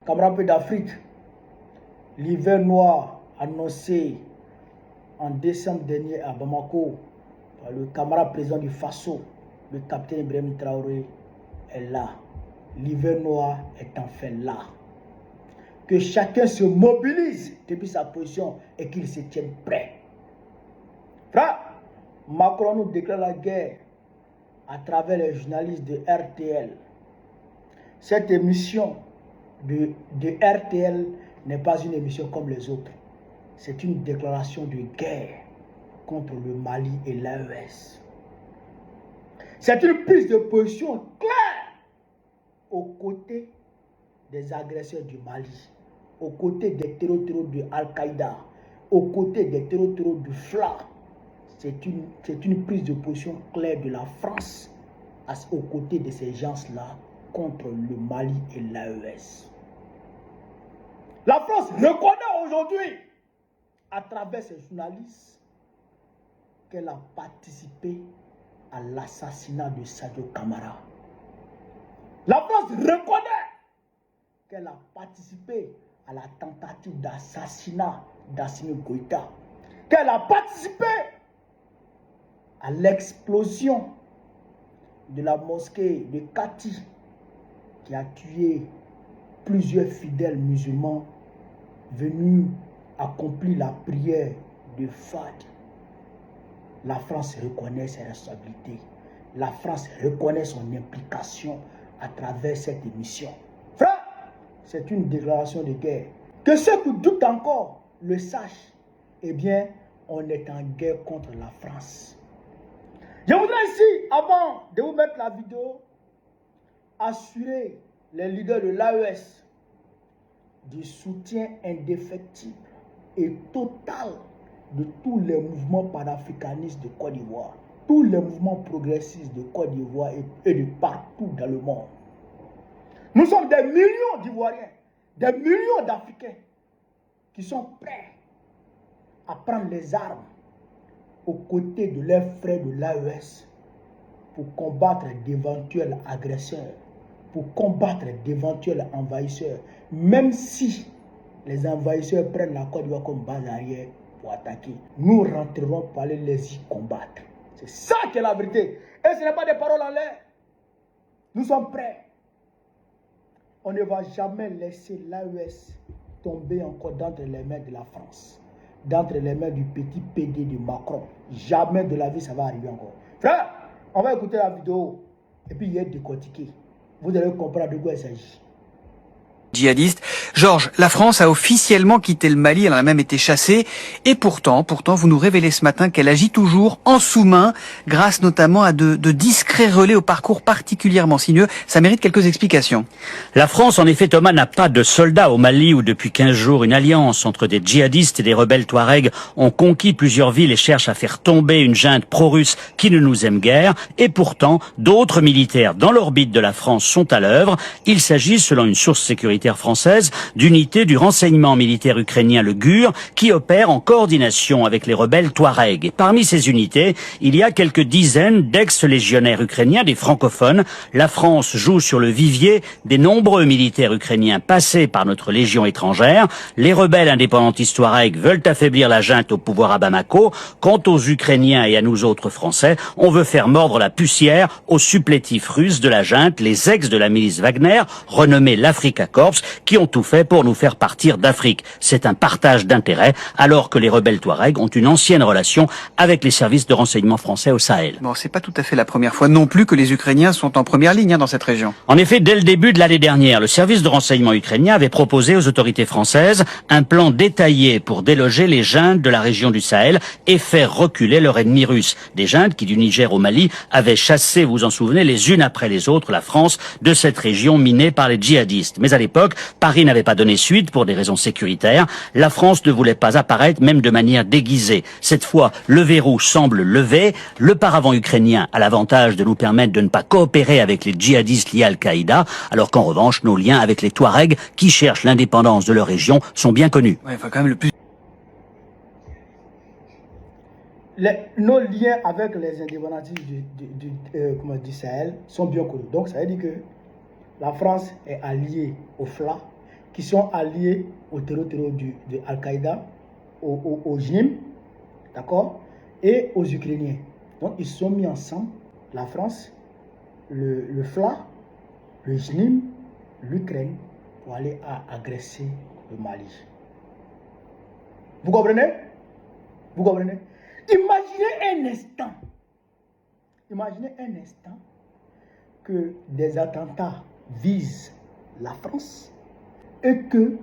Camarades d'Afrique, l'hiver noir annoncé en décembre dernier à Bamako par le camarade président du Faso, le capitaine Ibrahim Traoré, est là. L'hiver noir est enfin là. Que chacun se mobilise depuis sa position et qu'il se tienne prêt. Frère, Macron nous déclare la guerre à travers les journalistes de RTL. Cette émission de RTL n'est pas une émission comme les autres. C'est une déclaration de guerre contre le Mali et l'AES. C'est une prise de position claire aux côtés des agresseurs du Mali, aux côtés des terroristes de Al-Qaïda, aux côtés des terroristes du FLA. C'est une prise de position claire de la France aux côtés de ces gens-là contre le Mali et l'AES. La France reconnaît aujourd'hui, à travers ses journalistes, qu'elle a participé à l'assassinat de Sadio Kamara. La France reconnaît qu'elle a participé à la tentative d'assassinat d'Assimi Goïta, qu'elle a participé à l'explosion de la mosquée de Kati qui a tué plusieurs fidèles musulmans venus accomplir la prière de Fad. La France reconnaît ses responsabilités. La France reconnaît son implication à travers cette émission. Frère, c'est une déclaration de guerre. Que ceux qui doutent encore le sachent. Eh bien, on est en guerre contre la France. Je voudrais ici, avant de vous mettre la vidéo, assurer les leaders de l'AES du soutien indéfectible et total de tous les mouvements panafricanistes de Côte d'Ivoire, tous les mouvements progressistes de Côte d'Ivoire et de partout dans le monde. Nous sommes des millions d'Ivoiriens, des millions d'Africains qui sont prêts à prendre les armes aux côtés de leurs frères de l'AES pour combattre d'éventuels agresseurs, pour combattre d'éventuels envahisseurs, même si les envahisseurs prennent la Côte d'Ivoire comme base arrière pour attaquer. Nous rentrerons pour aller les y combattre. C'est ça qui est la vérité. Et ce n'est pas des paroles en l'air. Nous sommes prêts. On ne va jamais laisser l'AES tomber encore d'entre les mains de la France, d'entre les mains du petit PD de Macron. Jamais de la vie ça va arriver encore. Frère, on va écouter la vidéo et puis y être décortiqué. Vous allez comprendre de quoi il s'agit. Djihadistes. Georges, la France a officiellement quitté le Mali, elle en a même été chassée, et pourtant, vous nous révélez ce matin qu'elle agit toujours en sous-main, grâce notamment à de discrets relais au parcours particulièrement sinueux. Ça mérite quelques explications. La France, en effet, Thomas, n'a pas de soldats au Mali où depuis 15 jours une alliance entre des djihadistes et des rebelles touaregs ont conquis plusieurs villes et cherchent à faire tomber une junte pro-russe qui ne nous aime guère, et pourtant, d'autres militaires dans l'orbite de la France sont à l'œuvre. Il s'agit, selon une source sécuritaire française, d'unités du renseignement militaire ukrainien, le GUR, qui opère en coordination avec les rebelles touaregs. Et parmi ces unités, il y a quelques dizaines d'ex-légionnaires ukrainiens, des francophones. La France joue sur le vivier des nombreux militaires ukrainiens passés par notre légion étrangère. Les rebelles indépendantistes touaregs veulent affaiblir la junte au pouvoir à Bamako. Quant aux Ukrainiens et à nous autres Français, on veut faire mordre la poussière aux supplétifs russes de la junte, les ex de la milice Wagner, renommés l'Africa Corps, qui ont tout fait pour nous faire partir d'Afrique. C'est un partage d'intérêts, alors que les rebelles touaregs ont une ancienne relation avec les services de renseignement français au Sahel. Bon, c'est pas tout à fait la première fois non plus que les Ukrainiens sont en première ligne dans cette région. En effet, dès le début de l'année dernière, le service de renseignement ukrainien avait proposé aux autorités françaises un plan détaillé pour déloger les juntes de la région du Sahel et faire reculer leur ennemi russe. Des juntes qui, du Niger au Mali, avaient chassé, vous vous en souvenez, les unes après les autres, la France de cette région minée par les djihadistes. Mais à l'époque, Paris n'avait pas donné suite pour des raisons sécuritaires. La France ne voulait pas apparaître, même de manière déguisée. Cette fois, le verrou semble levé. Le paravent ukrainien a l'avantage de nous permettre de ne pas coopérer avec les djihadistes liés à Al-Qaïda, alors qu'en revanche, nos liens avec les Touaregs, qui cherchent l'indépendance de leur région, sont bien connus. Ouais, quand même le plus... Nos liens avec les indépendantistes du Sahel sont bien connus. Donc ça veut dire que la France est alliée au FLA, qui sont alliés au terreau de Al-Qaïda, au JNIM, d'accord, et aux Ukrainiens. Donc ils se sont mis ensemble, la France, le FLA, le JNIM, l'Ukraine, pour aller agresser le Mali. Vous comprenez? Vous comprenez? Imaginez un instant que des attentats visent la France et que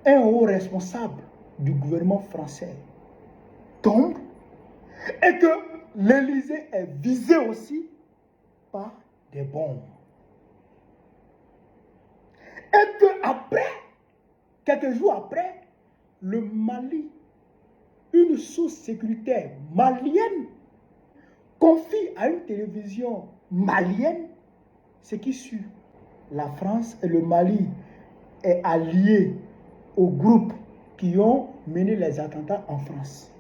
un haut responsable du gouvernement français tombe et que l'Élysée est visé aussi par des bombes. Et que après, quelques jours après, le Mali, une source sécuritaire malienne, confie à une télévision malienne ce qui suit. La France et le Mali est allié aux groupes qui ont mené les attentats en France.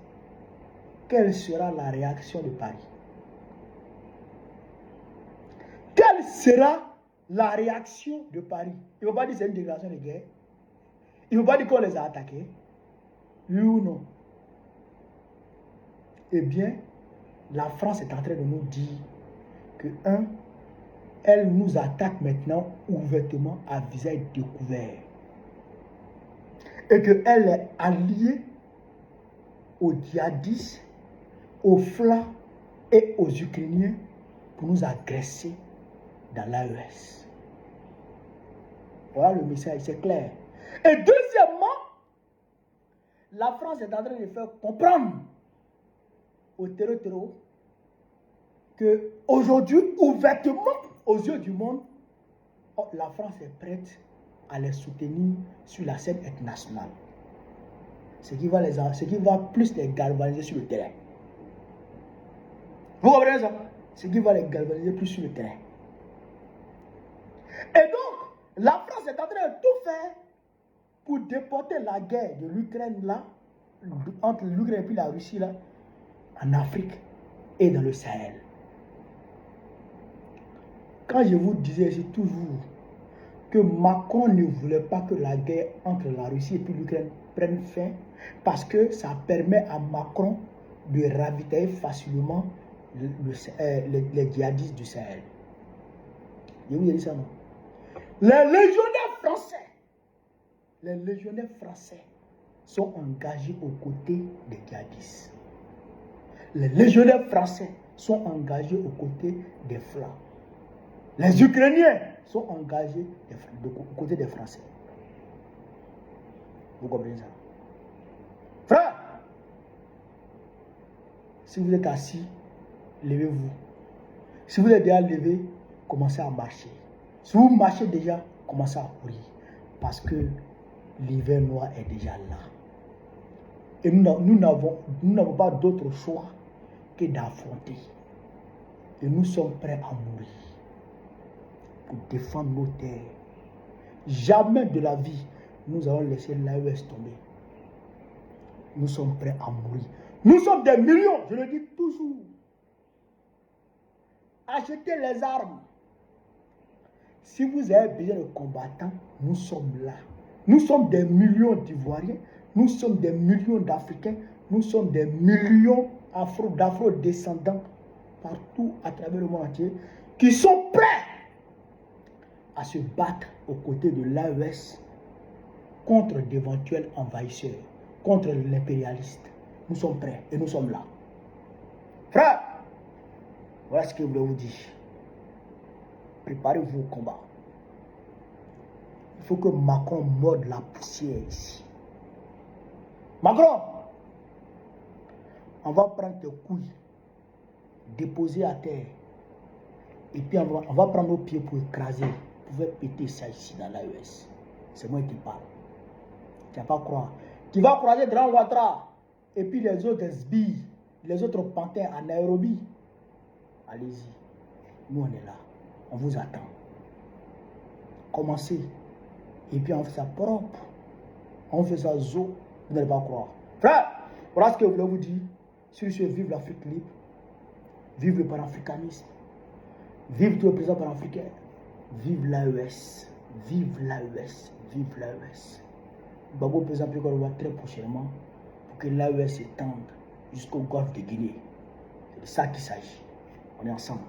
Quelle sera la réaction de Paris? Quelle sera la réaction de Paris? Il ne faut pas dire que c'est une déclaration de guerre. Il ne faut pas dire qu'on les a attaqués. Oui ou non? Eh bien, la France est en train de nous dire que, elle nous attaque maintenant ouvertement à visage découvert. Et qu'elle est alliée aux djihadistes, aux FLA et aux Ukrainiens pour nous agresser dans l'AES. Voilà le message, c'est clair. Et deuxièmement, la France est en train de faire comprendre au terreau que aujourd'hui, ouvertement, aux yeux du monde, la France est prête à les soutenir sur la scène internationale. Ce qui va plus les galvaniser sur le terrain. Vous comprenez ça? Ce qui va les galvaniser plus sur le terrain. Et donc, la France est en train de tout faire pour déporter la guerre de l'Ukraine là, entre l'Ukraine et puis la Russie là, en Afrique et dans le Sahel. Quand je vous disais ici toujours que Macron ne voulait pas que la guerre entre la Russie et puis l'Ukraine prenne fin, parce que ça permet à Macron de ravitailler facilement les djihadistes du Sahel. Je vous ai dit ça, non? Les légionnaires français sont engagés aux côtés des djihadistes. Les légionnaires français sont engagés aux côtés des FLA. Les Ukrainiens sont engagés aux côtés des Français. Vous comprenez ça? Frère, si vous êtes assis, levez-vous. Si vous êtes déjà levé, commencez à marcher. Si vous marchez déjà, commencez à courir. Parce que l'hiver noir est déjà là. Et nous n'avons pas d'autre choix que d'affronter. Et nous sommes prêts à mourir pour défendre nos terres. Jamais de la vie, nous allons laisser l'AES tomber. Nous sommes prêts à mourir. Nous sommes des millions, je le dis toujours. Achetez les armes. Si vous avez besoin de combattants, nous sommes là. Nous sommes des millions d'Ivoiriens, nous sommes des millions d'Africains, nous sommes des millions d'Afro-descendants partout à travers le monde entier qui sont prêts à se battre aux côtés de l'AES contre d'éventuels envahisseurs, contre l'impérialiste. Nous sommes prêts et nous sommes là. Frère, voilà ce que je voulais vous dire. Préparez-vous au combat. Il faut que Macron morde la poussière ici. Macron, on va prendre tes couilles, déposer à terre, et puis on va prendre nos pieds pour écraser. Vous pouvez péter ça ici dans l'AES. C'est moi qui parle. Tu ne vas pas croire. Tu vas croiser Grand Ouattara et puis les autres sbilles, les autres panthères à Nairobi. Allez-y. Nous, on est là. On vous attend. Commencez. Et puis on fait ça propre. On fait ça zo. Vous n'allez pas croire. Frère, voilà ce que je voulais vous dire. Sur ce, vive l'Afrique libre. Vive le panafricanisme. Vive tous les présidents panafricains. Vive l'AES. Vive l'AES, vive l'AES. Gbagbo présente Côte d'Ivoire très prochainement pour que l'AES s'étende jusqu'au golfe de Guinée. C'est de ça qu'il s'agit. On est ensemble.